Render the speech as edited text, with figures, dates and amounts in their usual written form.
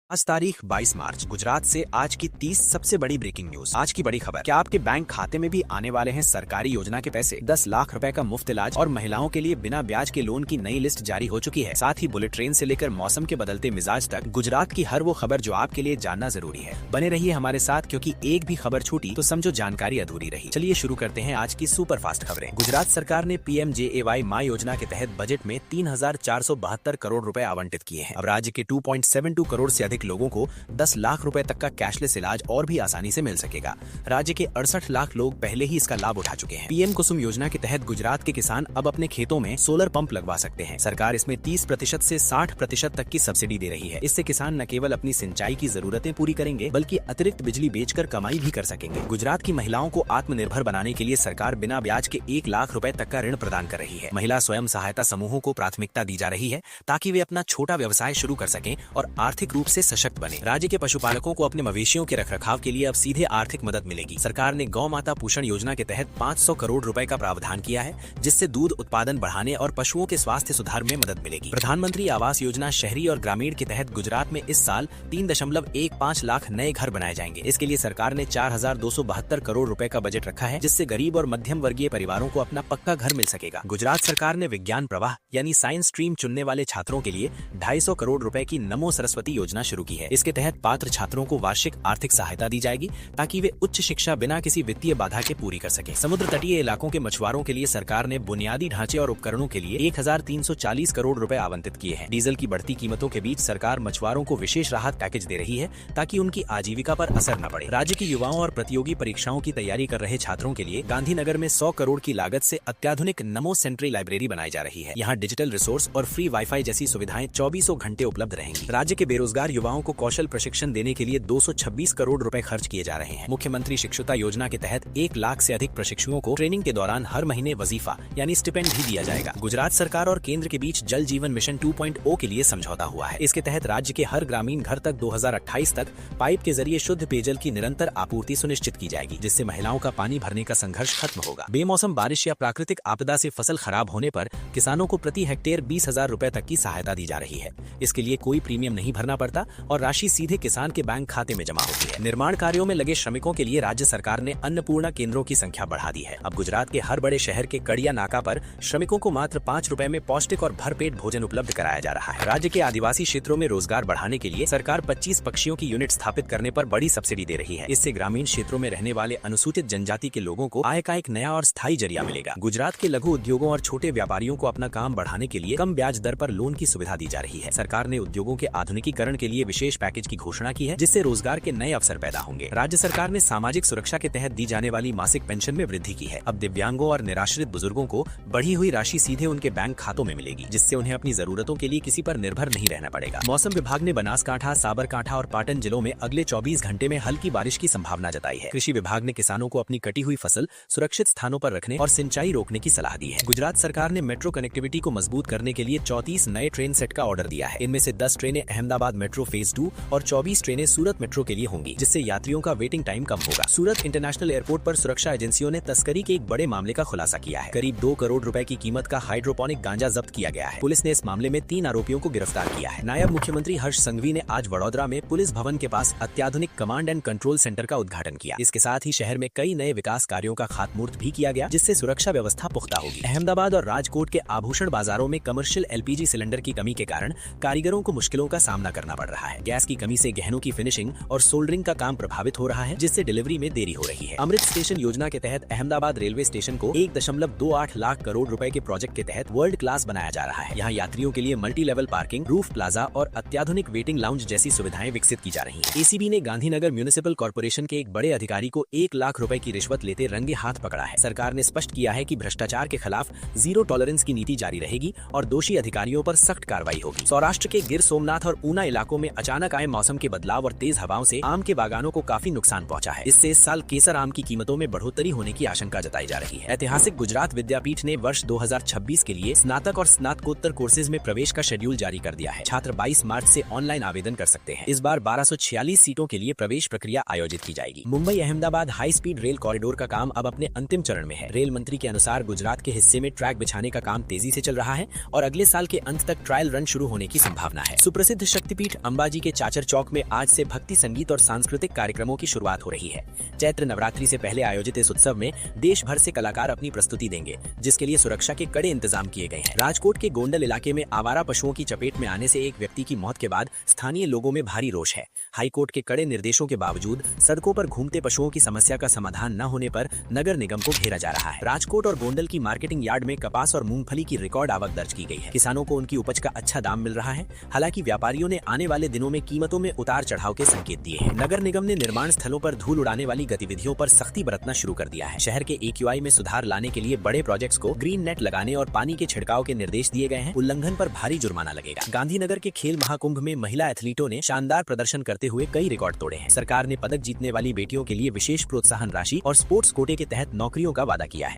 आज तारीख 22 मार्च। गुजरात से आज की 30 सबसे बड़ी ब्रेकिंग न्यूज। आज की बड़ी खबर, क्या आपके बैंक खाते में भी आने वाले हैं सरकारी योजना के पैसे? 10 लाख रुपए का मुफ्त इलाज और महिलाओं के लिए बिना ब्याज के लोन की नई लिस्ट जारी हो चुकी है। साथ ही बुलेट ट्रेन से लेकर मौसम के बदलते मिजाज तक गुजरात की हर वो खबर जो आपके लिए जानना जरूरी है। बने रहिए हमारे साथ, क्योंकि एक भी खबर छूटी तो समझो जानकारी अधूरी रही। चलिए शुरू करते हैं आज की सुपर फास्ट खबरें। गुजरात सरकार ने PMJAY माँ योजना के तहत बजट में 3,472 करोड़ रुपए आवंटित किए हैं। अब राज्य के 2.72 करोड़ से अधिक लोगों को 10 लाख रुपए तक का कैशलेस इलाज और भी आसानी से मिल सकेगा। राज्य के 68 लाख लोग पहले ही इसका लाभ उठा चुके हैं। PM कुसुम योजना के तहत गुजरात के किसान अब अपने खेतों में सोलर पंप लगवा सकते हैं। सरकार इसमें 30% से 60% तक की सब्सिडी दे रही है। इससे किसान न केवल अपनी सिंचाई की जरूरतें पूरी करेंगे, बल्कि अतिरिक्त बिजली बेचकर कमाई भी कर सकेंगे। गुजरात की महिलाओं को आत्मनिर्भर बनाने के लिए सरकार बिना ब्याज के 1 लाख रुपए तक का ऋण प्रदान कर रही है। महिला स्वयं सहायता समूहों को प्राथमिकता दी जा रही है ताकि वे अपना छोटा व्यवसाय शुरू कर सकें और आर्थिक रूप से सशक्त बने। राज्य के पशुपालकों को अपने मवेशियों के रखरखाव के लिए अब सीधे आर्थिक मदद मिलेगी। सरकार ने गौ माता पोषण योजना के तहत 500 करोड़ रुपए का प्रावधान किया है, जिससे दूध उत्पादन बढ़ाने और पशुओं के स्वास्थ्य सुधार में मदद मिलेगी। प्रधानमंत्री आवास योजना शहरी और ग्रामीण के तहत गुजरात में इस साल 3.15 लाख नए घर बनाए जाएंगे। इसके लिए सरकार ने 4,272 करोड़ रुपए का बजट रखा है, जिससे गरीब और मध्यम वर्गीय परिवारों को अपना पक्का घर मिल सकेगा। गुजरात सरकार ने विज्ञान प्रवाह यानी साइंस स्ट्रीम चुनने वाले छात्रों के लिए 250 करोड़ रुपए की नमो सरस्वती योजना शुरू की है। इसके तहत पात्र छात्रों को वार्षिक आर्थिक सहायता दी जाएगी ताकि वे उच्च शिक्षा बिना किसी वित्तीय बाधा के पूरी कर सकें। समुद्र तटीय इलाकों के मछुआरों के लिए सरकार ने बुनियादी ढांचे और उपकरणों के लिए 1,340 करोड़ रुपए आवंटित किए हैं। डीजल की बढ़ती कीमतों के बीच सरकार मछुआरों को विशेष राहत पैकेज दे रही है ताकि उनकी आजीविका पर असर न पड़े। राज्य के युवाओं और प्रतियोगी परीक्षाओं की तैयारी कर रहे छात्रों के लिए गांधीनगर में 100 करोड़ की लागत से अत्याधुनिक नमो सेंट्री लाइब्रेरी बनाई जा रही है। यहाँ डिजिटल रिसोर्स और फ्री वाईफाई जैसी सुविधाएं 24 घंटे उपलब्ध रहेंगी। राज्य के बेरोजगार युवाओं को कौशल प्रशिक्षण देने के लिए 226 करोड़ रुपए खर्च किए जा रहे हैं। मुख्यमंत्री शिक्षुता योजना के तहत 1 लाख से अधिक प्रशिक्षुओं को ट्रेनिंग के दौरान हर महीने वजीफा यानी स्टिपेंड भी दिया जाएगा। गुजरात सरकार और केंद्र के बीच जल जीवन मिशन 2.0 के लिए समझौता हुआ है। इसके तहत राज्य के हर ग्रामीण घर तक 2028 तक पाइप के जरिए शुद्ध पेयजल की निरंतर आपूर्ति सुनिश्चित की जाएगी, जिससे महिलाओं का पानी भरने का संघर्ष खत्म होगा। बेमौसम बारिश या प्राकृतिक आपदा से फसल खराब होने पर किसानों को प्रति हेक्टेयर 20,000 रुपए तक की सहायता दी जा रही है। इसके लिए कोई प्रीमियम नहीं भरना पड़ता और राशि सीधे किसान के बैंक खाते में जमा होती है। निर्माण कार्यों में लगे श्रमिकों के लिए राज्य सरकार ने अन्नपूर्णा केंद्रों की संख्या बढ़ा दी है। अब गुजरात के हर बड़े शहर के कड़िया नाका पर श्रमिकों को मात्र 5 रुपए में पौष्टिक और भरपेट भोजन उपलब्ध कराया जा रहा है। राज्य के आदिवासी क्षेत्रों में रोजगार बढ़ाने के लिए सरकार 25 पक्षियों की यूनिट स्थापित करने पर बड़ी सब्सिडी दे रही है। इससे ग्रामीण क्षेत्रों में रहने वाले अनुसूचित जनजाति के लोगों को आय का एक नया और स्थायी जरिया मिलेगा। गुजरात के लघु उद्योगों और छोटे व्यापारियों को अपना काम बढ़ाने के लिए कम ब्याज दर पर लोन की सुविधा दी जा रही है। सरकार ने उद्योगों के आधुनिकीकरण के लिए विशेष पैकेज की घोषणा की है, जिससे रोजगार के नए अवसर पैदा होंगे। राज्य सरकार ने सामाजिक सुरक्षा के तहत दी जाने वाली मासिक पेंशन में वृद्धि की है। अब दिव्यांगों और निराश्रित बुजुर्गों को बढ़ी हुई राशि सीधे उनके बैंक खातों में मिलेगी, जिससे उन्हें अपनी जरूरतों के लिए किसी पर निर्भर नहीं रहना पड़ेगा। मौसम विभाग ने बनासकांठा, साबरकांठा और पाटन जिलों में अगले 24 घंटे में हल्की बारिश की संभावना जताई है। कृषि विभाग ने किसानों को अपनी कटी हुई फसल सुरक्षित स्थानों पर रखने और सिंचाई रोकने की सलाह दी है। गुजरात सरकार ने मेट्रो कनेक्टिविटी को मजबूत करने के लिए 34 नए ट्रेन सेट का ऑर्डर दिया है। इनमें से 10 ट्रेनें अहमदाबाद मेट्रो फेज 2 और 24 ट्रेनें सूरत मेट्रो के लिए होंगी, जिससे यात्रियों का वेटिंग टाइम कम होगा। सूरत इंटरनेशनल एयरपोर्ट पर सुरक्षा एजेंसियों ने तस्करी के एक बड़े मामले का खुलासा किया है। करीब 2 करोड़ रुपए की कीमत का हाइड्रोपोनिक गांजा जब्त किया गया है। पुलिस ने इस मामले में 3 आरोपियों को गिरफ्तार किया है। नायब मुख्यमंत्री हर्ष संघवी ने आज वडोदरा में पुलिस भवन के पास अत्याधुनिक कमांड एंड कंट्रोल सेंटर का उद्घाटन किया। इसके साथ ही शहर में कई नए विकास कार्यों का खातमुहूर्त भी किया गया, जिससे सुरक्षा व्यवस्था पुख्ता होगी। अहमदाबाद और राजकोट के आभूषण बाजारों में कमर्शियल LPG सिलेंडर की कमी के कारण कारीगरों को मुश्किलों का सामना करना पड़ रहा है। गैस की कमी से गहनों की फिनिशिंग और सोल्डरिंग का काम प्रभावित हो रहा है, जिससे डिलीवरी में देरी हो रही है। अमृत स्टेशन योजना के तहत अहमदाबाद रेलवे स्टेशन को 1.28 लाख करोड़ रुपए के प्रोजेक्ट के तहत वर्ल्ड क्लास बनाया जा रहा है। यहाँ यात्रियों के लिए multi level parking, roof plaza और अत्याधुनिक वेटिंग लाउंज जैसी सुविधाएं विकसित की जा रही हैं। ACB ने गांधीनगर म्यूनिसिपल कॉर्पोरेशन के एक बड़े अधिकारी को 1 लाख रुपए की रिश्वत लेते रंगे हाथ पकड़ा है। सरकार ने स्पष्ट किया है कि भ्रष्टाचार के खिलाफ जीरो टॉलरेंस की नीति जारी रहेगी और दोषी अधिकारियों पर सख्त कार्रवाई होगी। सौराष्ट्र के गिर सोमनाथ और ऊना इलाकों में अचानक आए मौसम के बदलाव और तेज हवाओं से आम के बागानों को काफी नुकसान पहुंचा है। इससे इस साल केसर आम की कीमतों में बढ़ोतरी होने की आशंका जताई जा रही है। ऐतिहासिक गुजरात विद्यापीठ ने वर्ष 2026 के लिए स्नातक और स्नातकोत्तर कोर्सेज में प्रवेश का शेड्यूल जारी कर दिया है। छात्र 22 मार्च से ऑनलाइन आवेदन कर सकते हैं। इस बार 1246 सीटों के लिए प्रवेश प्रक्रिया आयोजित की जाएगी। Mumbai Ahmedabad high speed rail corridor का काम अब अपने अंतिम चरण में है। रेल मंत्री के अनुसार गुजरात के हिस्से में ट्रैक बिछाने का काम तेजी से चल रहा है और अगले साल के अंत तक ट्रायल रन शुरू होने की संभावना है। सुप्रसिद्ध शक्तिपीठ अंबाजी के चाचर चौक में आज से भक्ति संगीत और सांस्कृतिक कार्यक्रमों की शुरुआत हो रही है। चैत्र नवरात्रि से पहले आयोजित इस उत्सव में देश भर से कलाकार अपनी प्रस्तुति देंगे, जिसके लिए सुरक्षा के कड़े इंतजाम किए गए हैं। राजकोट के गोंडल इलाके में आवारा पशुओं की चपेट में आने से एक व्यक्ति की मौत के बाद स्थानीय लोगों में भारी रोष है। हाईकोर्ट के कड़े निर्देशों के बावजूद सड़कों पर घूमते पशुओं की समस्या का समाधान न होने पर नगर निगम को घेरा जा रहा है। राजकोट और गोंडल की मार्केटिंग यार्ड में कपास और मूंगफली की रिकॉर्ड आवक दर्ज की गई है। किसानों को उनकी उपज का अच्छा दाम मिल रहा है। हालांकि व्यापारियों ने आने वाले दिनों में कीमतों में उतार चढ़ाव के संकेत दिए हैं। नगर निगम ने निर्माण स्थलों पर धूल उड़ाने वाली गतिविधियों पर सख्ती बरतना शुरू कर दिया है। शहर के AQI में सुधार लाने के लिए बड़े प्रोजेक्ट्स को ग्रीन नेट लगाने और पानी के छिड़काव के निर्देश दिए गए हैं। उल्लंघन पर भारी जुर्माना लगेगा। गांधीनगर के खेल महाकुंभ में महिला एथलीटों ने शानदार प्रदर्शन करते हुए कई रिकॉर्ड तोड़े हैं। सरकार ने पदक जीतने वाली बेटियों के लिए विशेष प्रोत्साहन राशि और स्पोर्ट्स कोटे के तहत नौकरियों का वादा किया है।